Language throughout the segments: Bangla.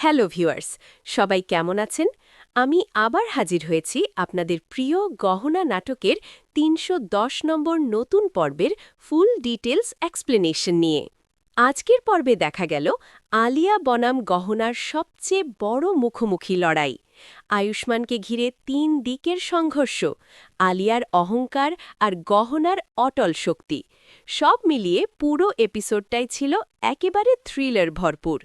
হ্যালো ভিউয়ার্স, সবাই কেমন আছেন? আমি আবার হাজির হয়েছি আপনাদের প্রিয় গহনা নাটকের ৩১০ নম্বর নতুন পর্বের ফুল ডিটেলস এক্সপ্লেনেশন নিয়ে। আজকের পর্বে দেখা গেল আলিয়া বনাম গহনার সবচেয়ে বড় মুখোমুখি লড়াই। আয়ুষ্মানকে ঘিরে ৩ দিকের সংঘর্ষ, আলিয়ার অহংকার আর গহনার অটল শক্তি। সব মিলিয়ে পুরো এপিসোডটাই ছিল একেবারে থ্রিলার ভরপুর।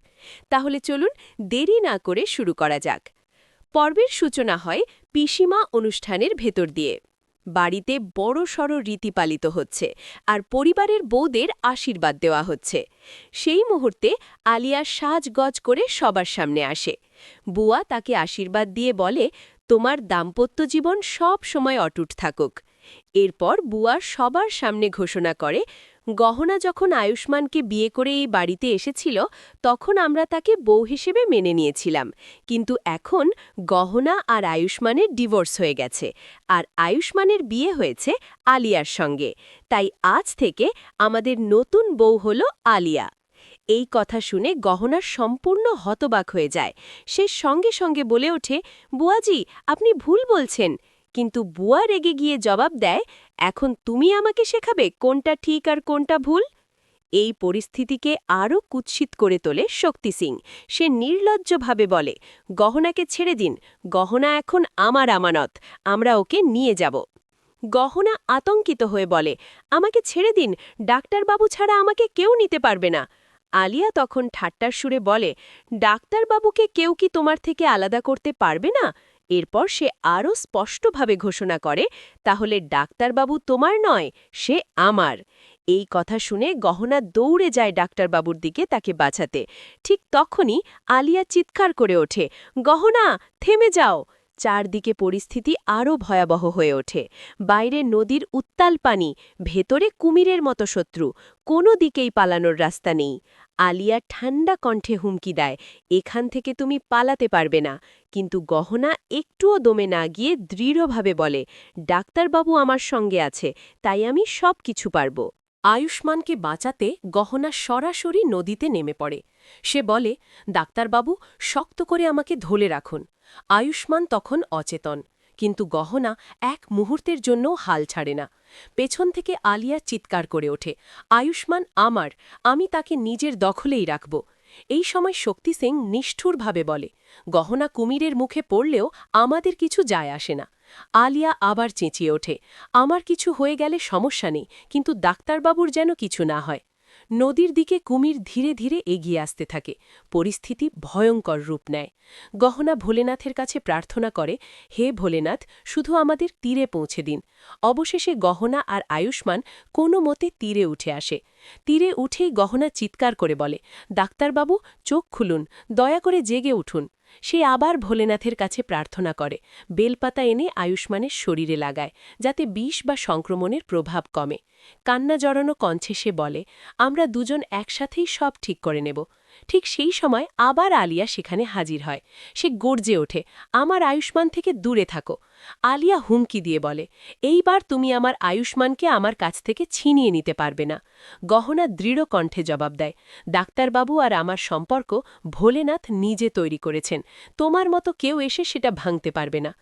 তাহলে চলুন দেরি না করে শুরু করা যাক। পর্বের সূচনা হয় পিসিমা অনুষ্ঠানের ভেতর দিয়ে। বাড়িতে বড়সড় রীতি পালিত হচ্ছে আর পরিবারের বউদের আশীর্বাদ দেওয়া হচ্ছে। সেই মুহূর্তে আলিয়া সাজগজ করে সবার সামনে আসে। বুয়া তাকে আশীর্বাদ দিয়ে বলে, তোমার দাম্পত্য জীবন সব সময় অটুট থাকুক। এরপর বুয়া সবার সামনে ঘোষণা করে, গহনা যখন আয়ুষ্মানকে বিয়ে করে এই বাড়িতে এসেছিল তখন আমরা তাকে বউ হিসেবে মেনে নিয়েছিলাম, কিন্তু এখন গহনা আর আয়ুষ্মানের ডিভোর্স হয়ে গেছে আর আয়ুষ্মানের বিয়ে হয়েছে আলিয়ার সঙ্গে, তাই আজ থেকে আমাদের নতুন বউ হল আলিয়া। এই কথা শুনে গহনা সম্পূর্ণ হতবাক হয়ে যায়। সে সঙ্গে সঙ্গে বলে ওঠে, বুয়াজি, আপনি ভুল বলছেন। কিন্তু বুয়া রেগে গিয়ে জবাব দেয়, এখন তুমি আমাকে শেখাবে কোনটা ঠিক আর কোনটা ভুল? এই পরিস্থিতিকে আরও কুৎসিত করে তোলে শক্তি সিং। সে নির্লজ্জভাবে বলে, গহনাকে ছেড়ে দিন, গহনা এখন আমার আমানত, আমরা ওকে নিয়ে যাব। গহনা আতঙ্কিত হয়ে বলে, আমাকে ছেড়ে দিন, ডাক্তারবাবু ছাড়া আমাকে কেউ নিতে পারবে না। আলিয়া তখন ঠাট্টার সুরে বলে, ডাক্তারবাবুকে কেউ কি তোমার থেকে আলাদা করতে পারবে না? এরপর সে আরও স্পষ্টভাবে ঘোষণা করে, তাহলে ডাক্তারবাবু তোমার নয়, সে আমার। এই কথা শুনে গহনা দৌড়ে যায় ডাক্তারবাবুর দিকে তাকে বাঁচাতে। ঠিক তখনই আলিয়া চিৎকার করে ওঠে, গহনা, থেমে যাও! চারদিকে পরিস্থিতি আরও ভয়াবহ হয়ে ওঠে। বাইরে নদীর উত্তাল পানি, ভেতরে কুমিরের মতো শত্রু, কোনো দিকেই পালানোর রাস্তা নেই। আলিয়া ঠান্ডা কণ্ঠে হুমকি দেয়, এখান থেকে তুমি পালাতে পারবে না। কিন্তু গহনা একটুও দমে না গিয়ে দৃঢ়ভাবে বলে, ডাক্তারবাবু আমার সঙ্গে আছে, তাই আমি সব কিছু পারব। আয়ুষ্মানকে বাঁচাতে গহনা সরাসরি নদীতে নেমে পড়ে। সে বলে, ডাক্তারবাবু, শক্ত করে আমাকে ধরে রাখুন। আয়ুষ্মান তখন অচেতন, কিন্তু গহনা এক মুহূর্তের জন্যও হাল ছাড়ে না। পেছন থেকে আলিয়া চিৎকার করে ওঠে, আয়ুষ্মান আমার, আমি তাকে নিজের দখলেই রাখব। এই সময় শক্তি সিং নিষ্ঠুরভাবে বলে, গহনা কুমিরের মুখে পড়লেও আমাদের কিছু যায় আসে না। আলিয়া আবার চেঁচিয়ে ওঠে, আমার কিছু হয়ে গেলে সমস্যা নেই, কিন্তু ডাক্তারবাবুর যেন কিছু না হয়। নদীর দিকে কুমির ধীরে ধীরে এগিয়ে আসতে থাকে। পরিস্থিতি ভয়ঙ্কর রূপ নেয়। গহনা ভোলেনাথের কাছে প্রার্থনা করে, হে ভোলেনাথ, শুধু আমাদের তীরে পৌঁছে দিন। অবশেষে গহনা আর আয়ুষ্মান কোনো মতে তীরে উঠে আসে। তীরে উঠেই গহনা চিৎকার করে বলে, ডাক্তারবাবু, চোখ খুলুন, দয়া করে জেগে উঠুন। সে আবার ভোলেনাথের কাছে প্রার্থনা করে, বেলপাতা এনে আয়ুষ্মানের শরীরে লাগায়, যাতে বিষ বা সংক্রমণের প্রভাব কমে। কান্না জড়ানো কণ্ঠে সে বলে, আমরা দুজন একসাথেই সব ঠিক করে নেব। ঠিক সেই সময় আবার আলিয়া সেখানে হাজির হয়। সে গর্জে ওঠে, আমার আয়ুষ্মান থেকে দূরে থাকো। আলিয়া হুমকি দিয়ে বলে, এইবার তুমি আমার আয়ুষ্মানকে আমার কাছ থেকে ছিনিয়ে নিতে পারবে না। গহনা দৃঢ় কণ্ঠে জবাব দেয়, ডাক্তারবাবু আর আমার সম্পর্ক ভোলেনাথ নিজে তৈরি করেছেন, তোমার মতো কেউ এসে সেটা ভাঙতে পারবে না।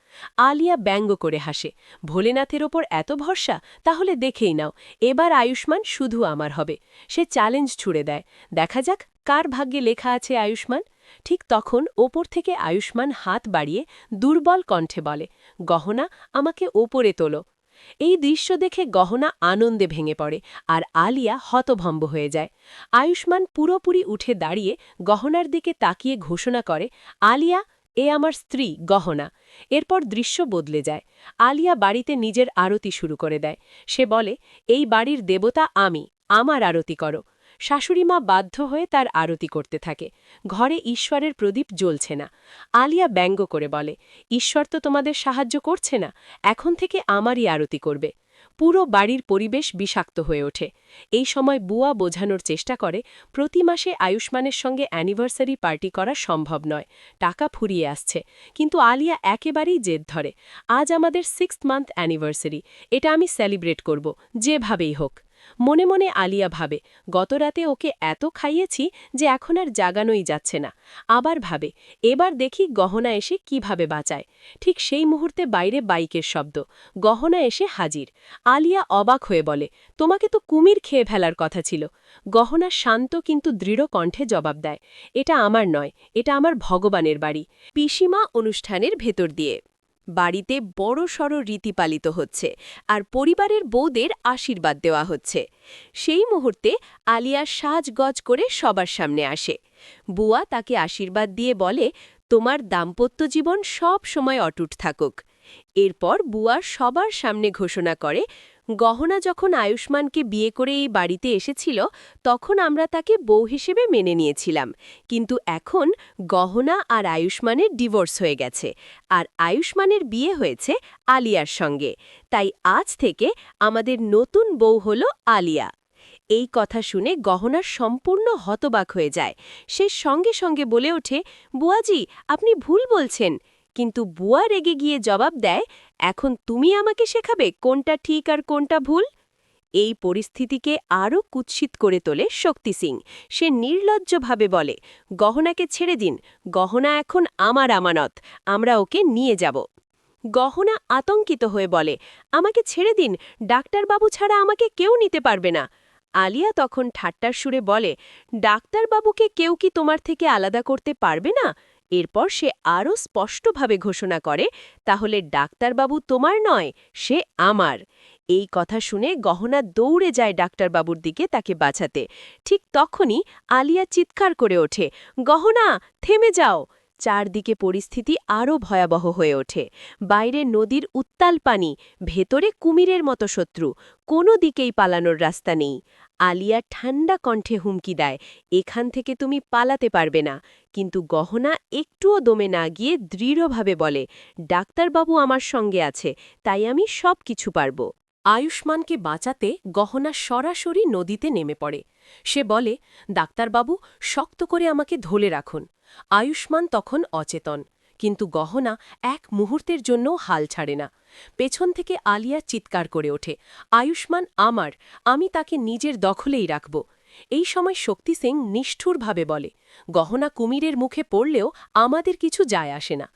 আলিয়া ব্যঙ্গ করে হাসে, ভোলেনাথের ওপর এত ভরসা? তাহলে দেখেই নাও, এবার আয়ুষ্মান শুধু আমার হবে। সে চ্যালেঞ্জ ছুড়ে দেয়, দেখা যাক কার ভাগ্যে লেখা আছে আয়ুষ্মান। ঠিক তখন ওপর থেকে আয়ুষ্মান হাত বাড়িয়ে দুর্বল কণ্ঠে বলে, গহনা, আমাকে ওপরে তোলো। এই দৃশ্য দেখে গহনা আনন্দে ভেঙে পড়ে আর আলিয়া হতভম্ব হয়ে যায়। আয়ুষ্মান পুরোপুরি উঠে দাঁড়িয়ে গহনার দিকে তাকিয়ে ঘোষণা করে, আলিয়া, এ আমার স্ত্রী গহনা। এরপর দৃশ্য বদলে যায়। আলিয়া বাড়িতে নিজের আরতি শুরু করে দেয়। সে বলে, এই বাড়ির দেবতা আমি, আমার আরতি করো। শাশুড়িমা বাধ্য হয়ে তার আরতি করতে থাকে। ঘরে ঈশ্বরের প্রদীপ জ্বলছে না। আলিয়া ব্যঙ্গ করে বলে, ঈশ্বর তো তোমাদের সাহায্য করছে না, এখন থেকে আমারই আরতি করবে। পুরো বাড়ির পরিবেশ বিষাক্ত হয়ে ওঠে। এই সময় বুয়া বোঝানোর চেষ্টা করে, প্রতি মাসে আয়ুষ্মানের সঙ্গে অ্যানিভার্সারি পার্টি করা সম্ভব নয়, টাকা ফুরিয়ে আসছে। কিন্তু আলিয়া একেবারেই জেদ ধরে, আজ আমাদের 6th মান্থ অ্যানিভার্সারি, এটা আমি সেলিব্রেট করব, যেভাবেই হোক। মনে মনে আলিয়া ভাবে, গতরাতে ওকে এত খাইয়েছি যে এখন আর জাগানোই যাচ্ছে না। আবার ভাবে, এবার দেখি গহনা এসে কিভাবে বাঁচায়। ঠিক সেই মুহূর্তে বাইরে বাইকের শব্দ। গহনা এসে হাজির। আলিয়া অবাক হয়ে বলে, তোমাকে তো কুমির খেয়ে ফেলার কথা ছিল। গহনা শান্ত কিন্তু দৃঢ় কণ্ঠে জবাব দেয়, এটা আমার নয়, এটা আমার ভগবানের বাড়ি। পিসিমা অনুষ্ঠানের ভেতর দিয়ে বাড়িতে বড়সড় রীতি পালিত হচ্ছে, আর পরিবারের বউদের আশীর্বাদ দেওয়া হচ্ছে। সেই মুহূর্তে আলিয়া সাজগজ করে সবার সামনে আসে। বুয়া তাকে আশীর্বাদ দিয়ে বলে, তোমার দাম্পত্য জীবন সব সময় অটুট থাকুক। এরপর বুয়া সবার সামনে ঘোষণা করে, গহনা যখন আয়ুষ্মানকে বিয়ে করে এই বাড়িতে এসেছিল তখন আমরা তাকে বউ হিসেবে মেনে নিয়েছিলাম, কিন্তু এখন গহনা আর আয়ুষ্মানের ডিভোর্স হয়ে গেছে, আর আয়ুষ্মানের বিয়ে হয়েছে আলিয়ার সঙ্গে। তাই আজ থেকে আমাদের নতুন বউ হল আলিয়া। এই কথা শুনে গহনা সম্পূর্ণ হতবাক হয়ে যায়। সে সঙ্গে সঙ্গে বলে ওঠে, বুয়াজি, আপনি ভুল বলছেন। কিন্তু বুয়া রেগে গিয়ে জবাব দেয়, এখন তুমি আমাকে শেখাবে কোনটা ঠিক আর কোনটা ভুল? এই পরিস্থিতিকে আরও কুৎসিত করে তোলে শক্তি সিং। সে নির্লজ্জভাবে বলে, গহনাকে ছেড়ে দিন, গহনা এখন আমার আমানত, আমরা ওকে নিয়ে যাব। গহনা আতঙ্কিত হয়ে বলে, আমাকে ছেড়ে দিন, ডাক্তারবাবু ছাড়া আমাকে কেউ নিতে পারবে না। আলিয়া তখন ঠাট্টার সুরে বলে, ডাক্তারবাবুকে কেউ কি তোমার থেকে আলাদা করতে পারবে না? এরপর সে আরও স্পষ্টভাবে ঘোষণা করে, তাহলে ডাক্তারবাবু তোমার নয়, সে আমার। এই কথা শুনে গহনা দৌড়ে যায় ডাক্তারবাবুর দিকে তাকে বাঁচাতে। ঠিক তখনই আলিয়া চিৎকার করে ওঠে, গহনা, থেমে যাও! চারদিকে পরিস্থিতি আরও ভয়াবহ হয়ে ওঠে। বাইরে নদীর উত্তাল পানি, ভেতরে কুমিরের মতো শত্রু, কোনো দিকেই পালানোর রাস্তা নেই। আলিয়া ঠান্ডা কণ্ঠে হুমকি দেয়, এখান থেকে তুমি পালাতে পারবে না। কিন্তু গহনা একটুও দমে না গিয়ে দৃঢ়ভাবে বলে, ডাক্তারবাবু আমার সঙ্গে আছে, তাই আমি সব কিছু পারব। আয়ুষ্মানকে বাঁচাতে গহনা সরাসরি নদীতে নেমে পড়ে। সে বলে, ডাক্তারবাবু, শক্ত করে আমাকে ধরে রাখুন। আয়ুষ্মান তখন অচেতন, কিন্তু গহনা এক মুহূর্তের জন্যও হাল ছাড়ে না। পেছন থেকে আলিয়া চিৎকার করে ওঠে, আয়ুষ্মান আমার, আমি তাকে নিজের দখলেই রাখব। এই সময় শক্তি সিং নিষ্ঠুরভাবে বলে, গহনা কুমিরের মুখে পড়লেও আমাদের কিছু যায় আসে না।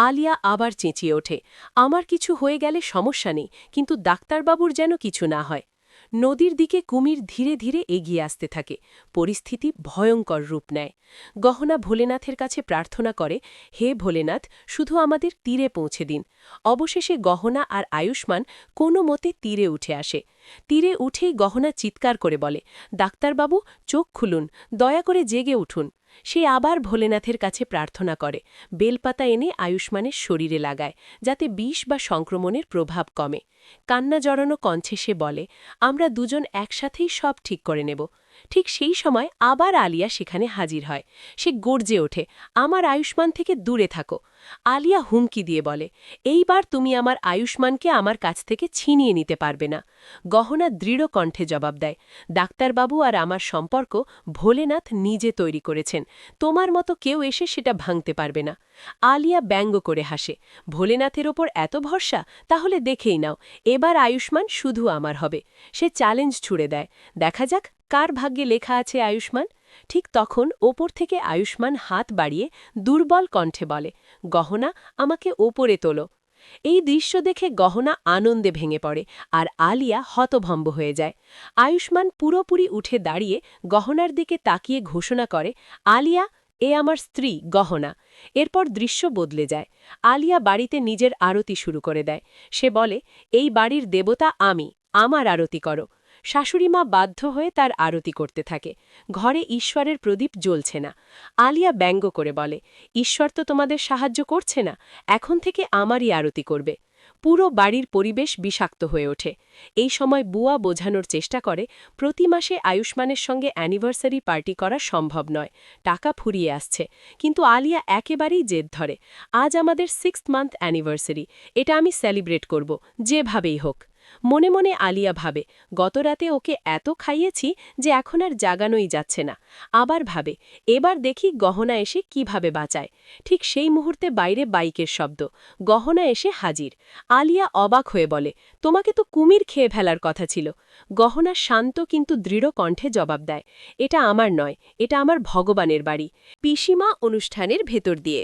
আলিয়া আবার চেঁচিয়ে ওঠে, আমার কিছু হয়ে গেলে সমস্যা নেই, কিন্তু ডাক্তারবাবুর যেন কিছু না হয়। নদীর দিকে কুমির ধীরে ধীরে এগিয়ে আসতে থাকে। পরিস্থিতি ভয়ঙ্কর রূপ নেয়। গহনা ভোলেনাথের কাছে প্রার্থনা করে, হে ভোলেনাথ, শুধু আমাদের তীরে পৌঁছে দিন। অবশেষে গহনা আর আয়ুষ্মান কোনো মতে তীরে উঠে আসে। তীরে উঠেই গহনা চিৎকার করে বলে, ডাক্তারবাবু, চোখ খুলুন, দয়া করে জেগে উঠুন। সে আবার ভোলেনাথের কাছে প্রার্থনা করে, বেলপাতা এনে আয়ুষ্মানের শরীরে লাগায়, যাতে বিষ বা সংক্রমণের প্রভাব কমে। কান্না জড়ানো কণ্ঠে সে বলে, আমরা দুজন একসাথেই সব ঠিক করে নেব। ঠিক সেই সময় আবার আলিয়া সেখানে হাজির হয়। সে গর্জে ওঠে, আমার আয়ুষ্মান থেকে দূরে থাকো। আলিয়া হুমকি দিয়ে বলে, এইবার তুমি আমার আয়ুষ্মানকে আমার কাছ থেকে ছিনিয়ে নিতে পারবে না। গহনা দৃঢ় কণ্ঠে জবাব দেয়, ডাক্তারবাবু আর আমার সম্পর্ক ভোলেনাথ নিজে তৈরি করেছেন, তোমার মতো কেউ এসে সেটা ভাঙতে পারবে না। আলিয়া ব্যঙ্গ করে হাসে, ভোলেনাথের ওপর এত ভরসা? তাহলে দেখেই নাও, এবার আয়ুষ্মান শুধু আমার হবে। সে চ্যালেঞ্জ ছুড়ে দেয়, দেখা যাক কার ভাগ্যে লেখা আছে আয়ুষ্মান। ঠিক তখন ওপর থেকে আয়ুষ্মান হাত বাড়িয়ে দুর্বল কণ্ঠে বলে, গহনা, আমাকে ওপরে তোলো। এই দৃশ্য দেখে গহনা আনন্দে ভেঙে পড়ে, আর আলিয়া হতভম্ব হয়ে যায়। আয়ুষ্মান পুরোপুরি উঠে দাঁড়িয়ে গহনার দিকে তাকিয়ে ঘোষণা করে, আলিয়া, এ আমার স্ত্রী গহনা। এরপর দৃশ্য বদলে যায়। আলিয়া বাড়িতে নিজের আরতি শুরু করে দেয়। সে বলে, এই বাড়ির দেবতা আমি, আমার আরতি করো। শাশুড়িমা বাধ্য হয়ে তার আরতি করতে থাকে। ঘরে ঈশ্বরের প্রদীপ জ্বলছে না। আলিয়া ব্যঙ্গ করে বলে, ঈশ্বর তো তোমাদের সাহায্য করছে না, এখন থেকে আমারই আরতি করবে। পুরো বাড়ির পরিবেশ বিষাক্ত হয়ে ওঠে। এই সময় বুয়া বোঝানোর চেষ্টা করে, প্রতি মাসে আয়ুষ্মানের সঙ্গে অ্যানিভার্সারি পার্টি করা সম্ভব নয়, টাকা ফুরিয়ে আসছে। কিন্তু আলিয়া একেবারেই জেদ ধরে, আজ আমাদের 6th মান্থ অ্যানিভার্সারি, এটা আমি সেলিব্রেট করব, যেভাবেই হোক। মনে মনে আলিয়া ভাবে গতরাতে ওকে এত খাইয়েছি যে এখন আর জাগানোই যাচ্ছে না। আবার ভাবে এবার দেখি গহনা এসে কিভাবে বাঁচায়। ঠিক সেই মুহূর্তে বাইরে বাইকের শব্দ। গহনা এসে হাজির। আলিয়া অবাক হয়ে বলে, তোমাকে তো কুমির খেয়ে ফেলার কথা ছিল। গহনা শান্ত কিন্তু দৃঢ় কণ্ঠে জবাব দেয়, এটা আমার নয়, এটা আমার ভগবানের বাড়ি। পিসিমা অনুষ্ঠানের ভেতর দিয়ে।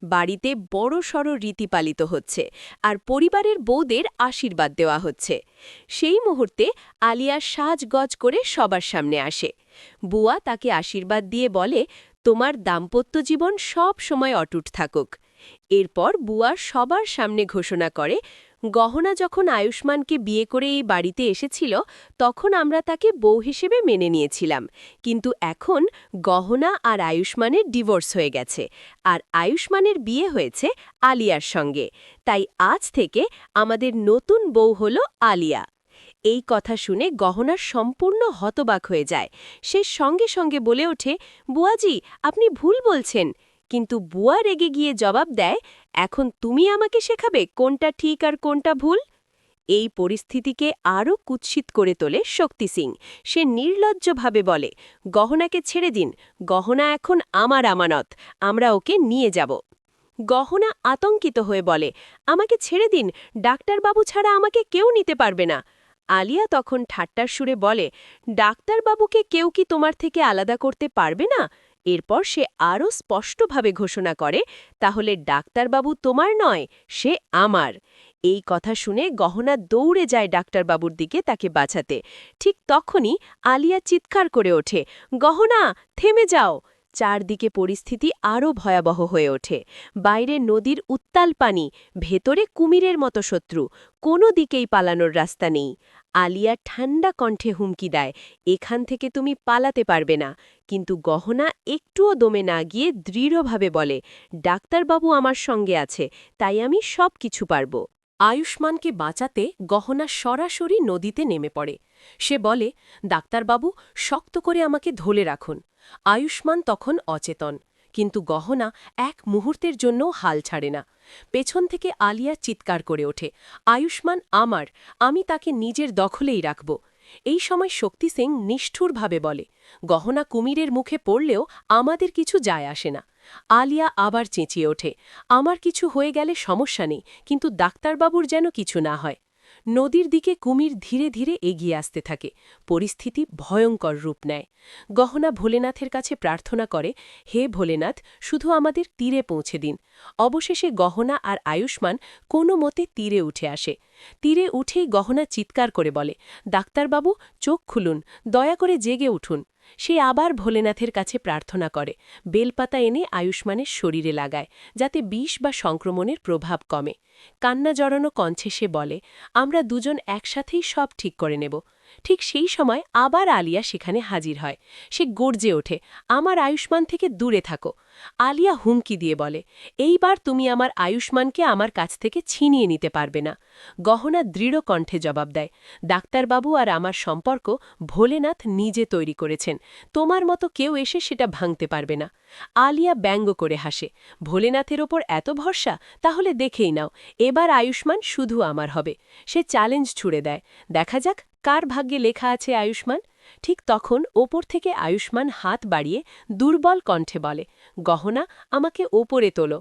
বাড়িতে বড়সড় রীতি পালিত হচ্ছে আর পরিবারের বউদের আশীর্বাদ দেওয়া হচ্ছে। সেই মুহূর্তে আলিয়া সাজগজ করে সবার সামনে আসে। বুয়া তাকে আশীর্বাদ দিয়ে বলে, তোমার দাম্পত্য জীবন সব সময় অটুট থাকুক। এরপর বুয়া সবার সামনে ঘোষণা করে, গহনা যখন আয়ুষ্মানকে বিয়ে করে এই বাড়িতে এসেছিল তখন আমরা তাকে বউ হিসেবে মেনে নিয়েছিলাম, কিন্তু এখন গহনা আর আয়ুষ্মানের ডিভোর্স হয়ে গেছে আর আয়ুষ্মানের বিয়ে হয়েছে আলিয়ার সঙ্গে, তাই আজ থেকে আমাদের নতুন বউ হল আলিয়া। এই কথা শুনে গহনা সম্পূর্ণ হতবাক হয়ে যায়। সে সঙ্গে সঙ্গে বলে ওঠে, বুয়াজি আপনি ভুল বলছেন। কিন্তু বুয়া রেগে গিয়ে জবাব দেয়, এখন তুমি আমাকে শেখাবে কোনটা ঠিক আর কোনটা ভুল। এই পরিস্থিতিকে আরও কুৎসিত করে তোলে শক্তি সিং। সে নির্লজ্জভাবে বলে, গহনাকে ছেড়ে দিন, গহনা এখন আমার আমানত, আমরা ওকে নিয়ে যাব। গহনা আতঙ্কিত হয়ে বলে, আমাকে ছেড়ে দিন, ডাক্তারবাবু ছাড়া আমাকে কেউ নিতে পারবে না। আলিয়া তখন ঠাট্টার সুরে বলে, ডাক্তারবাবুকে কেউ কি তোমার থেকে আলাদা করতে পারবে না? এরপর সে আরও স্পষ্টভাবে ঘোষণা করে, তাহলে ডাক্তারবাবু তোমার নয়, সে আমার। এই কথা শুনে গহনা দৌড়ে যায় ডাক্তারবাবুর দিকে তাকে বাঁচাতে। ঠিক তখনই আলিয়া চিৎকার করে ওঠে, গহনা থেমে যাও। চারদিকে পরিস্থিতি আরও ভয়াবহ হয়ে ওঠে। বাইরে নদীর উত্তাল পানি, ভেতরে কুমিরের মতো শত্রু, কোনো দিকেই পালানোর রাস্তা নেই। আলিয়া ঠান্ডা কণ্ঠে হুমকি দেয়, এখান থেকে তুমি পালাতে পারবে না। কিন্তু গহনা একটুও দমে না গিয়ে দৃঢ়ভাবে বলে, ডাক্তারবাবু আমার সঙ্গে আছে, তাই আমি সব কিছু পারব। আয়ুষ্মানকে বাঁচাতে গহনা সরাসরি নদীতে নেমে পড়ে। সে বলে, ডাক্তারবাবু শক্ত করে আমাকে ধরে রাখুন। আয়ুষ্মান তখন অচেতন, কিন্তু গহনা এক মুহূর্তের জন্যও হাল ছাড়ে না। পেছন থেকে আলিয়া চিৎকার করে ওঠে, আয়ুষ্মান আমার, আমি তাকে নিজের দখলেই রাখব। এই সময় শক্তি সিং নিষ্ঠুরভাবে বলে, গহনা কুমিরের মুখে পড়লেও আমাদের কিছু যায় আসে না। আলিয়া আবার চেঁচিয়ে ওঠে, আমার কিছু হয়ে গেলে সমস্যা নেই, কিন্তু ডাক্তারবাবুর যেন কিছু না হয়। নদীর দিকে কুমির ধীরে ধীরে এগিয়ে আসতে থাকে। পরিস্থিতি ভয়ঙ্কর রূপ নেয়। গহনা ভোলেনাথের কাছে প্রার্থনা করে, হে ভোলেনাথ, শুধু আমাদের তীরে পৌঁছে দিন। অবশেষে গহনা আর আয়ুষ্মান কোনো মতে তীরে উঠে আসে। তীরে উঠেই গহনা চিৎকার করে বলে, ডাক্তারবাবু চোখ খুলুন, দয়া করে জেগে উঠুন। সে আবার ভোলেনাথের কাছে প্রার্থনা করে, বেলপাতা এনে আয়ুষ্মানের শরীরে লাগায়, যাতে বিষ বা সংক্রমণের প্রভাব কমে। কান্না জড়ানো কণ্ঠে সে বলে, আমরা দুজন একসাথেই সব ঠিক করে নেব। ঠিক সেই সময় আবার আলিয়া সেখানে হাজির হয়। সে গর্জে ওঠে, আমার আয়ুষ্মান থেকে দূরে থাকো। আলিয়া হুমকি দিয়ে বলে, এইবার তুমি আমার আয়ুষ্মানকে আমার কাছ থেকে ছিনিয়ে নিতে পারবে না। গহনা দৃঢ় কণ্ঠে জবাব দেয়, ডাক্তারবাবু আর আমার সম্পর্ক ভোলেনাথ নিজে তৈরি করেছেন, তোমার মতো কেউ এসে সেটা ভাঙতে পারবে না। আলিয়া ব্যঙ্গ করে হাসে, ভোলেনাথের ওপর এত ভরসা, তাহলে দেখেই নাও, এবার আয়ুষ্মান শুধু আমার হবে। সে চ্যালেঞ্জ ছুড়ে দেয়, দেখা যাক কার ভাগ্যে লেখা আছে আয়ুষ্মান। ঠিক তখন ওপর থেকে আয়ুষ্মান হাত বাড়িয়ে দুর্বল কণ্ঠে বলে, গহনা আমাকে ওপরে তোলো।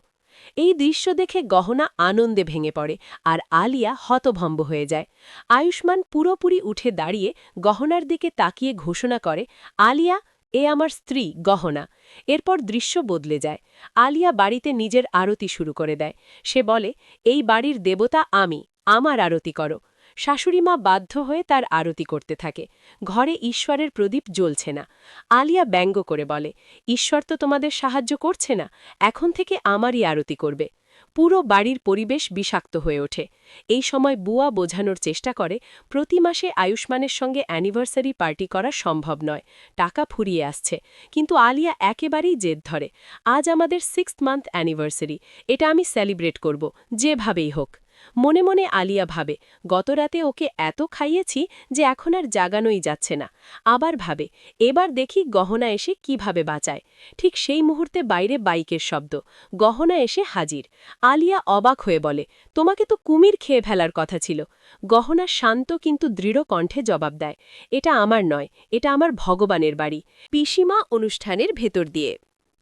এই দৃশ্য দেখে গহনা আনন্দে ভেঙে পড়ে আর আলিয়া হতভম্ব হয়ে যায়। আয়ুষ্মান পুরোপুরি উঠে দাঁড়িয়ে গহনার দিকে তাকিয়ে ঘোষণা করে, আলিয়া, এ আমার স্ত্রী গহনা। এরপর দৃশ্য বদলে যায়। আলিয়া বাড়িতে নিজের আরতি শুরু করে দেয়। সে বলে, এই বাড়ির দেবতা আমি, আমার আরতি করো। শাশুড়িমা বাধ্য হয়ে তার আরতি করতে থাকে। ঘরে ঈশ্বরের প্রদীপ জ্বলছে না। আলিয়া ব্যঙ্গ করে বলে, ঈশ্বর তো তোমাদের সাহায্য করছে না, এখন থেকে আমারই আরতি করবে। পুরো বাড়ির পরিবেশ বিষাক্ত হয়ে ওঠে। এই সময় বুয়া বোঝানোর চেষ্টা করে, প্রতি মাসে আয়ুষ্মানের সঙ্গে অ্যানিভার্সারি পার্টি করা সম্ভব নয়, টাকা ফুরিয়ে আসছে। কিন্তু আলিয়া একেবারেই জেদ ধরে, আজ আমাদের 6th মান্থ অ্যানিভার্সারি, এটা আমি সেলিব্রেট করব, যেভাবেই হোক। মনে মনে আলিয়া ভাবে, গতরাতে ওকে এত খাইয়েছি যে এখন আর জাগানোই যাচ্ছে না। আবার ভাবে, এবার দেখি গহনা এসে কিভাবে বাঁচায়। ঠিক সেই মুহূর্তে বাইরে বাইকের শব্দ। গহনা এসে হাজির। আলিয়া অবাক হয়ে বলে, তোমাকে তো কুমির খেয়ে ফেলার কথা ছিল। গহনা শান্ত কিন্তু দৃঢ় কণ্ঠে জবাব দেয়, এটা আমার নয়, এটা আমার ভগবানের বাড়ি। পিসিমা অনুষ্ঠানের ভেতর দিয়ে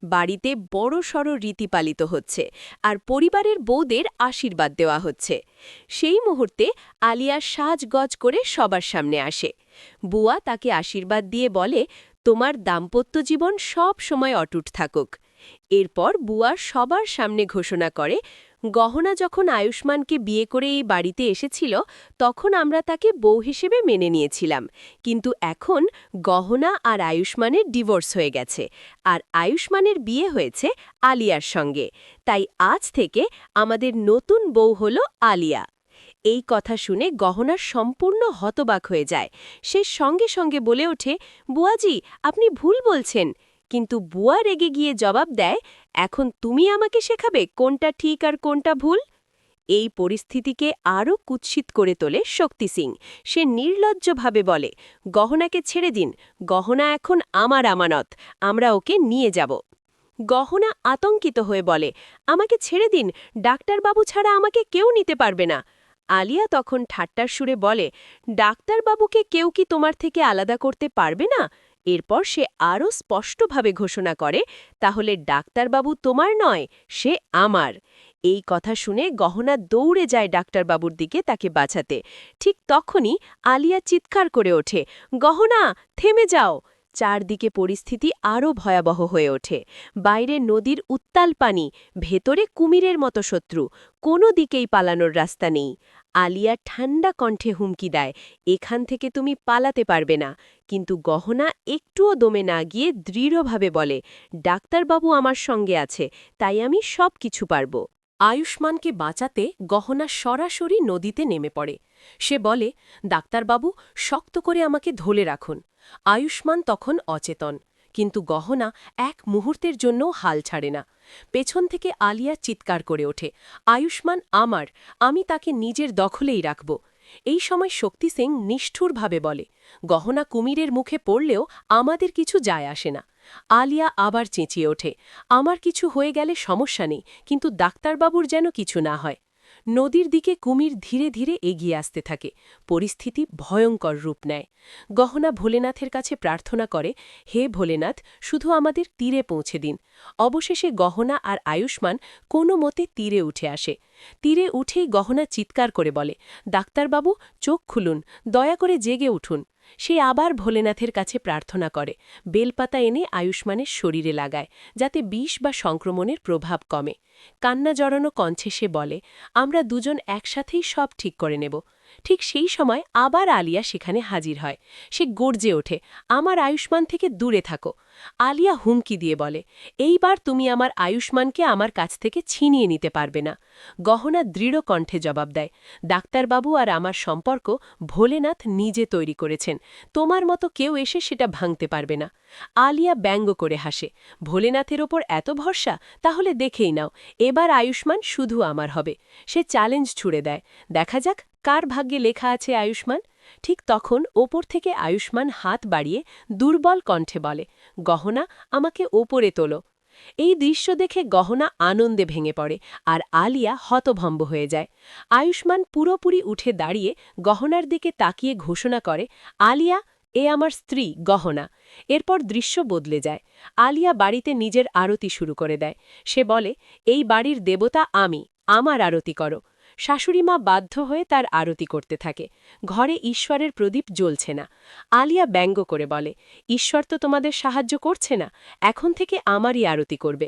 বাড়িতে বড়সড় রীতি পালিত হচ্ছে, আর পরিবারের বউদের আশীর্বাদ দেওয়া হচ্ছে। সেই মুহূর্তে আলিয়া সাজগজ করে সবার সামনে আসে। বুয়া তাকে আশীর্বাদ দিয়ে বলে, তোমার দাম্পত্য জীবন সব সময় অটুট থাকুক। এরপর বুয়া সবার সামনে ঘোষণা করে, গহনা যখন আয়ুষ্মানকে বিয়ে করে এই বাড়িতে এসেছিল তখন আমরা তাকে বউ হিসেবে মেনে নিয়েছিলাম, কিন্তু এখন গহনা আর আয়ুষ্মানের ডিভোর্স হয়ে গেছে, আর আয়ুষ্মানের বিয়ে হয়েছে আলিয়ার সঙ্গে। তাই আজ থেকে আমাদের নতুন বউ হল আলিয়া। এই কথা শুনে গহনা সম্পূর্ণ হতবাক হয়ে যায়। সে সঙ্গে সঙ্গে বলে ওঠে, বুয়াজি, আপনি ভুল বলছেন। কিন্তু বুয়া রেগে গিয়ে জবাব দেয়, এখন তুমি আমাকে শেখাবে কোনটা ঠিক আর কোনটা ভুল? এই পরিস্থিতিকে আরও কুৎসিত করে তোলে শক্তি সিং। সে নির্লজ্জভাবে বলে, গহনাকে ছেড়ে দিন, গহনা এখন আমার আমানত, আমরা ওকে নিয়ে যাব। গহনা আতঙ্কিত হয়ে বলে, আমাকে ছেড়ে দিন, ডাক্তারবাবু ছাড়া আমাকে কেউ নিতে পারবে না। আলিয়া তখন ঠাট্টার সুরে বলে, ডাক্তারবাবুকে কেউ কি তোমার থেকে আলাদা করতে পারবে না? এরপর সে আরও স্পষ্টভাবে ঘোষণা করে, তাহলে ডাক্তারবাবু তোমার নয়, সে আমার। এই কথা শুনে গহনা দৌড়ে যায় ডাক্তারবাবুর দিকে তাকে বাঁচাতে। ঠিক তখনই আলিয়া চিৎকার করে ওঠে, গহনা, থেমে যাও! চারদিকে পরিস্থিতি আরও ভয়াবহ হয়ে ওঠে। বাইরে নদীর উত্তাল পানি, ভেতরে কুমিরের মতো শত্রু, কোনো দিকেই পালানোর রাস্তা নেই। আলিয়া ঠান্ডা কণ্ঠে হুমকি দেয়, এখান থেকে তুমি পালাতে পারবে না। কিন্তু গহনা একটুও দমে না গিয়ে দৃঢ়ভাবে বলে, ডাক্তারবাবু আমার সঙ্গে আছে, তাই আমি সব কিছু পারব। আয়ুষ্মানকে বাঁচাতে গহনা সরাসরি নদীতে নেমে পড়ে। সে বলে, ডাক্তারবাবু, শক্ত করে আমাকে ধরে রাখুন। আয়ুষ্মান তখন অচেতন, কিন্তু গহনা এক মুহূর্তের জন্যও হাল ছাড়ে না। পেছন থেকে আলিয়া চিৎকার করে ওঠে, আয়ুষ্মান আমার, আমি তাকে নিজের দখলেই রাখব। এই সময় শক্তি সিং নিষ্ঠুরভাবে বলে, গহনা কুমিরের মুখে পড়লেও আমাদের কিছু যায় আসে না। আলিয়া আবার চেঁচিয়ে ওঠে, আমার কিছু হয়ে গেলে সমস্যা নেই, কিন্তু ডাক্তারবাবুর যেন কিছু না হয়। নদীর দিকে কুমির ধীরে ধীরে এগিয়ে আসতে থাকে। পরিস্থিতি ভয়ঙ্কর রূপ নেয়। গহনা ভোলেনাথের কাছে প্রার্থনা করে, হে ভোলেনাথ, শুধু আমাদের তীরে পৌঁছে দিন। অবশেষে গহনা আর আয়ুষ্মান কোনো মতে তীরে উঠে আসে। তীরে উঠেই গহনা চিৎকার করে বলে, ডাক্তারবাবু, চোখ খুলুন, দয়া করে জেগে উঠুন। সে আবার ভোলেনাথের কাছে প্রার্থনা করে, বেলপাতা এনে আয়ুষ্মানের শরীরে লাগায়, যাতে বিষ বা সংক্রমণের প্রভাব কমে। কান্না জড়ানো কণ্ঠে সে বলে, আমরা দুজন একসাথেই সব ঠিক করে নেব। ঠিক সেই সময় আবার আলিয়া সেখানে হাজির হয়। সে গর্জে ওঠে, আমার আয়ুষ্মান থেকে দূরে থাকো। আলিয়া হুমকি দিয়ে বলে, এইবার তুমি আমার আয়ুষ্মানকে আমার কাছ থেকে ছিনিয়ে নিতে পারবে না। গহনা দৃঢ় কণ্ঠে জবাব দেয়, ডাক্তারবাবু আর আমার সম্পর্ক ভোলেনাথ নিজে তৈরি করেছেন, তোমার মতো কেউ এসে সেটা ভাঙতে পারবে না। আলিয়া ব্যঙ্গ করে হাসে, ভোলেনাথের ওপর এত ভরসা? তাহলে দেখেই নাও, এবার আয়ুষ্মান শুধু আমার হবে। সে চ্যালেঞ্জ ছুড়ে দেয়, দেখা যাক কার ভাগ্যে লেখা আছে আয়ুষ্মান। ঠিক তখন ওপর থেকে আয়ুষ্মান হাত বাড়িয়ে দুর্বল কণ্ঠে বলে, গহনা, আমাকে ওপরে তোলো। এই দৃশ্য দেখে গহনা আনন্দে ভেঙে পড়ে, আর আলিয়া হতভম্ব হয়ে যায়। আয়ুষ্মান পুরোপুরি উঠে দাঁড়িয়ে গহনার দিকে তাকিয়ে ঘোষণা করে, আলিয়া, এ আমার স্ত্রী গহনা। এরপর দৃশ্য বদলে যায়। আলিয়া বাড়িতে নিজের আরতি শুরু করে দেয়। সে বলে, এই বাড়ির দেবতা আমি, আমার আরতি করো। শাশুড়িমা বাধ্য হয়ে তার আরতি করতে থাকে। ঘরে ঈশ্বরের প্রদীপ জ্বলছে না। আলিয়া ব্যঙ্গ করে বলে, ঈশ্বর তো তোমাদের সাহায্য করছে না, এখন থেকে আমারই আরতি করবে।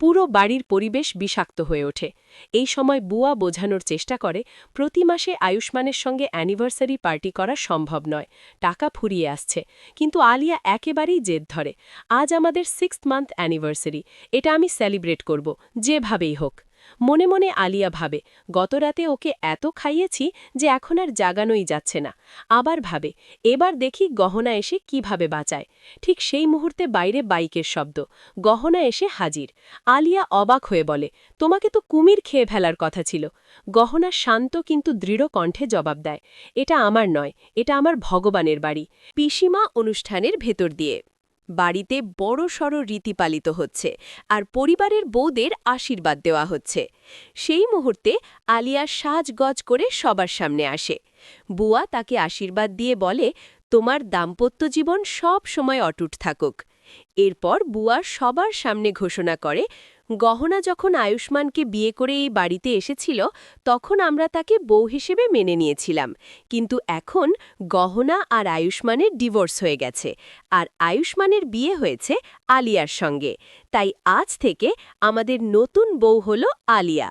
পুরো বাড়ির পরিবেশ বিষাক্ত হয়ে ওঠে। এই সময় বুয়া বোঝানোর চেষ্টা করে, প্রতি মাসে আয়ুষ্মানের সঙ্গে অ্যানিভার্সারি পার্টি করা সম্ভব নয়, টাকা ফুরিয়ে আসছে। কিন্তু আলিয়া একেবারেই জেদ ধরে, আজ আমাদের 6th মান্থ অ্যানিভার্সারি, এটা আমি সেলিব্রেট করব, যেভাবেই হোক। মনে মনে আলিয়া ভাবে গতরাতে ওকে এত খাইয়েছি যে এখন আর জাগানোই যাচ্ছে না। আবার ভাবে এবার দেখি গহনা এসে কিভাবে বাঁচায়। ঠিক সেই মুহূর্তে বাইরে বাইকের শব্দ। গহনা এসে হাজির। আলিয়া অবাক হয়ে বলে, তোমাকে তো কুমির খেয়ে ফেলার কথা ছিল। গহনা শান্ত কিন্তু দৃঢ় কণ্ঠে জবাব দেয়, এটা আমার নয়, এটা আমার ভগবানের বাড়ি। পিসিমা অনুষ্ঠানের ভেতর দিয়ে। বাড়িতে বড়সড় রীতি পালিত হচ্ছে আর পরিবারের বউদের আশীর্বাদ দেওয়া হচ্ছে। সেই মুহূর্তে আলিয়া সাজগজ করে সবার সামনে আসে। বুয়া তাকে আশীর্বাদ দিয়ে বলে, তোমার দাম্পত্য জীবন সব সময় অটুট থাকুক। এরপর বুয়া সবার সামনে ঘোষণা করে, গহনা যখন আয়ুষ্মানকে বিয়ে করে এই বাড়িতে এসেছিল তখন আমরা তাকে বউ হিসেবে মেনে নিয়েছিলাম, কিন্তু এখন গহনা আর আয়ুষ্মানের ডিভোর্স হয়ে গেছে আর আয়ুষ্মানের বিয়ে হয়েছে আলিয়ার সঙ্গে। তাই আজ থেকে আমাদের নতুন বউ হল আলিয়া।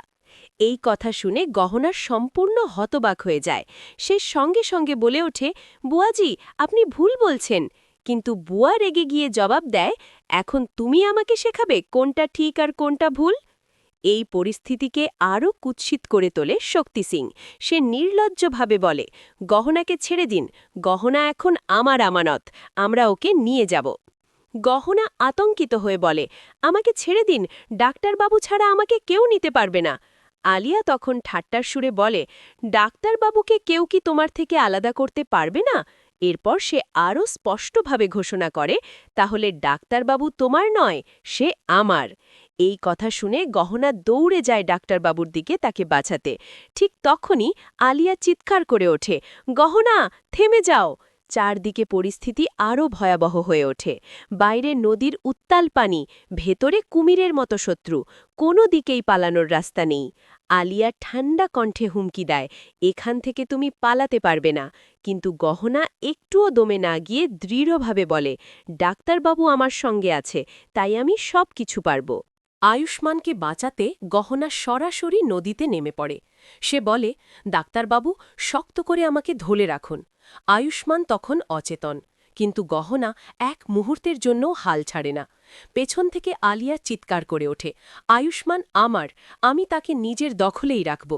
এই কথা শুনে গহনা সম্পূর্ণ হতবাক হয়ে যায়। সে সঙ্গে সঙ্গে বলে ওঠে, বুয়াজি, আপনি ভুল বলছেন। কিন্তু বুয়া রেগে গিয়ে জবাব দেয়, এখন তুমি আমাকে শেখাবে কোনটা ঠিক আর কোনটা ভুল? এই পরিস্থিতিকে আরও কুৎসিত করে তোলে শক্তি সিং। সে নির্লজ্জভাবে বলে, গহনাকে ছেড়ে দিন, গহনা এখন আমার আমানত, আমরা ওকে নিয়ে যাব। গহনা আতঙ্কিত হয়ে বলে, আমাকে ছেড়ে দিন, ডাক্তারবাবু ছাড়া আমাকে কেউ নিতে পারবে না। আলিয়া তখন ঠাট্টার সুরে বলে, ডাক্তারবাবুকে কেউ কি তোমার থেকে আলাদা করতে পারবে না? এরপর সে আরও স্পষ্টভাবে ঘোষণা করে, তাহলে ডাক্তারবাবু তোমার নয়, সে আমার। এই কথা শুনে গহনা দৌড়ে যায় ডাক্তারবাবুর দিকে তাকে বাঁচাতে। ঠিক তখনই আলিয়া চিৎকার করে ওঠে, গহনা, থেমে যাও! চারদিকে পরিস্থিতি আরও ভয়াবহ হয়ে ওঠে। বাইরে নদীর উত্তাল পানি, ভেতরে কুমিরের মতো শত্রু, কোনো দিকেই পালানোর রাস্তা নেই। আলিয়া ঠান্ডা কণ্ঠে হুমকি দেয়, এখান থেকে তুমি পালাতে পারবে না। কিন্তু গহনা একটুও দমে না গিয়ে দৃঢ়ভাবে বলে, ডাক্তারবাবু আমার সঙ্গে আছে, তাই আমি সব কিছু পারব। আয়ুষ্মানকে বাঁচাতে গহনা সরাসরি নদীতে নেমে পড়ে। সে বলে, ডাক্তারবাবু, শক্ত করে আমাকে ধরে রাখুন। আয়ুষ্মান তখন অচেতন, কিন্তু গহনা এক মুহূর্তের জন্যও হাল ছাড়ে না। পেছন থেকে আলিয়া চিৎকার করে ওঠে, আয়ুষ্মান আমার, আমি তাকে নিজের দখলেই রাখব।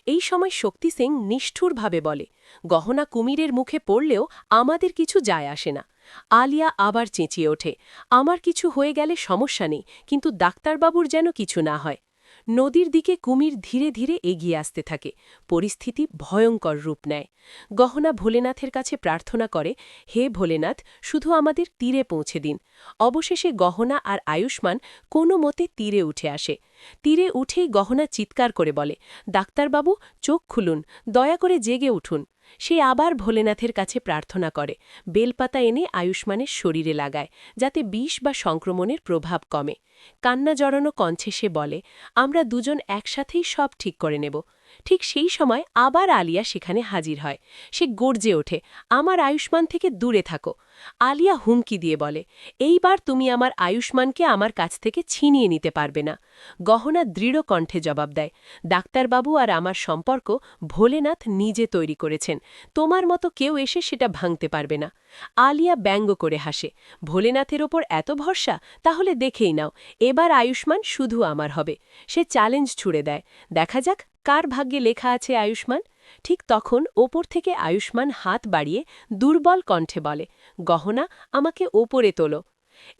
এই সময় শক্তি সিং নিষ্ঠুরভাবে বলে, গহনা কুমিরের মুখে পড়লেও আমাদের কিছু যায় আসে না। আলিয়া আবার চেঁচিয়ে ওঠে, আমার কিছু হয়ে গেলে সমস্যা নেই, কিন্তু ডাক্তারবাবুর যেন কিছু না হয়। নদীর দিকে কুমির ধীরে ধীরে এগিয়ে আসতে থাকে। পরিস্থিতি ভয়ঙ্কর রূপ নেয়। গহনা ভোলেনাথের কাছে প্রার্থনা করে, হে ভোলেনাথ, শুধু আমাদের তীরে পৌঁছে দিন। অবশেষে গহনা আর আয়ুষ্মান কোনো মতে তীরে উঠে আসে। তীরে উঠেই গহনা চিৎকার করে বলে, ডাক্তারবাবু, চোখ খুলুন, দয়া করে জেগে উঠুন। সে আবার ভোলেনাথের কাছে প্রার্থনা করে, বেলপাতা এনে আয়ুষ্মানের শরীরে লাগায়, যাতে বিষ বা সংক্রমণের প্রভাব কমে। কান্না জড়ানো কণ্ঠে সে বলে, আমরা দুজন একসাথেই সব ঠিক করে নেব। ঠিক সেই সময় আবার আলিয়া সেখানে হাজির হয়। সে গর্জে ওঠে, আমার আয়ুষ্মান থেকে দূরে থাকো। আলিয়া হুমকি দিয়ে বলে, এইবার তুমি আমার আয়ুষ্মানকে আমার কাছ থেকে ছিনিয়ে নিতে পারবে না। গহনা দৃঢ় কণ্ঠে জবাব দেয়, ডাক্তারবাবু আর আমার সম্পর্ক ভোলেনাথ নিজে তৈরি করেছেন, তোমার মতো কেউ এসে সেটা ভাঙতে পারবে না। আলিয়া ব্যঙ্গ করে হাসে, ভোলেনাথের ওপর এত ভরসা? তাহলে দেখেই নাও, এবার আয়ুষ্মান শুধু আমার হবে। সে চ্যালেঞ্জ ছুড়ে দেয়, দেখা যাক কার ভাগ্যে লেখা আছে আয়ুষ্মান। ঠিক তখন ওপর থেকে আয়ুষ্মান হাত বাড়িয়ে দুর্বল কণ্ঠে বলে, গহনা, আমাকে ওপরে তোলো।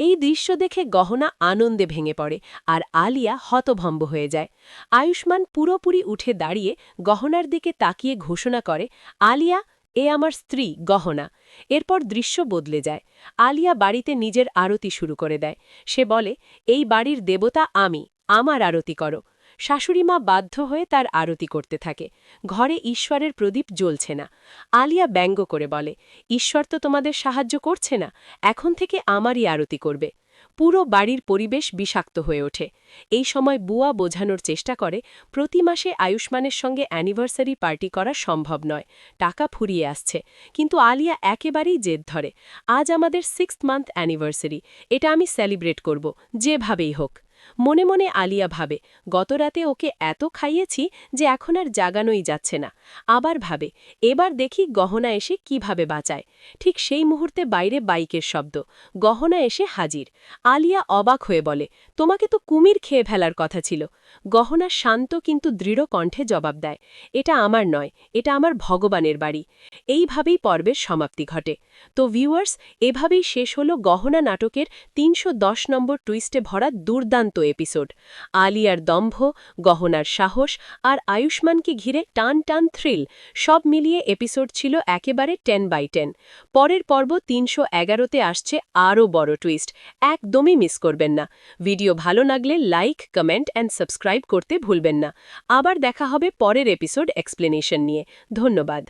এই দৃশ্য দেখে গহনা আনন্দে ভেঙে পড়ে আর আলিয়া হতভম্ব হয়ে যায়। আয়ুষ্মান পুরোপুরি উঠে দাঁড়িয়ে গহনার দিকে তাকিয়ে ঘোষণা করে, আলিয়া, এ আমার স্ত্রী গহনা। এরপর দৃশ্য বদলে যায়। আলিয়া বাড়িতে নিজের আরতি শুরু করে দেয়। সে বলে, এই বাড়ির দেবতা আমি, আমার আরতি করো। শাশুড়িমা বাধ্য হয়ে তার আরতি করতে থাকে। ঘরে ঈশ্বরের প্রদীপ জ্বলছে না। আলিয়া ব্যঙ্গ করে বলে, ঈশ্বর তো তোমাদের সাহায্য করছে না, এখন থেকে আমারই আরতি করবে। পুরো বাড়ির পরিবেশ বিষাক্ত হয়ে ওঠে। এই সময় বুয়া বোঝানোর চেষ্টা করে, প্রতি মাসে আয়ুষ্মানের সঙ্গে অ্যানিভার্সারি পার্টি করা সম্ভব নয়, টাকা ফুরিয়ে আসছে। কিন্তু আলিয়া একেবারেই জেদ ধরে, আজ আমাদের 6th মান্থ অ্যানিভার্সারি, এটা আমি সেলিব্রেট করব, যেভাবেই হোক। মনে মনে আলিয়া ভাবে, গতরাতে ওকে এত খাইয়েছি যে এখন আর জাগানোই যাচ্ছে না। আবার ভাবে, এবার দেখি গহনা এসে কিভাবে বাঁচায়। ঠিক সেই মুহূর্তে বাইরে বাইকের শব্দ। গহনা এসে হাজির। আলিয়া অবাক হয়ে বলে, তোমাকে তো কুমির খেয়ে ফেলার কথা ছিল। গহনা শান্ত কিন্তু দৃঢ় কণ্ঠে জবাব দেয়, এটা আমার নয়, এটা আমার ভগবানের বাড়ি। এইভাবেই পর্বের সমাপ্তি ঘটে। তো ভিউয়ার্স, এভাবেই শেষ হলো গহনা নাটকের ৩১০ নম্বর টুইস্টে ভরা দুর্দান্ত এপিসোড। আলিয়ার দম্ভ, গহনার সাহস আর আয়ুষ্মানকে ঘিরে টান টান থ্রিল, সব মিলিয়ে এপিসোড ছিল একেবারে 10/10। পরের পর্ব ৩১১তে আসছে আরও বড় টুইস্ট, একদমই মিস করবেন না। ভিডিও ভালো লাগলে লাইক, কমেন্ট অ্যান্ড সাবস্ক্রাইব করতে ভুলবেন না। আবার দেখা হবে পরের এপিসোড এক্সপ্লেনেশন নিয়ে। ধন্যবাদ।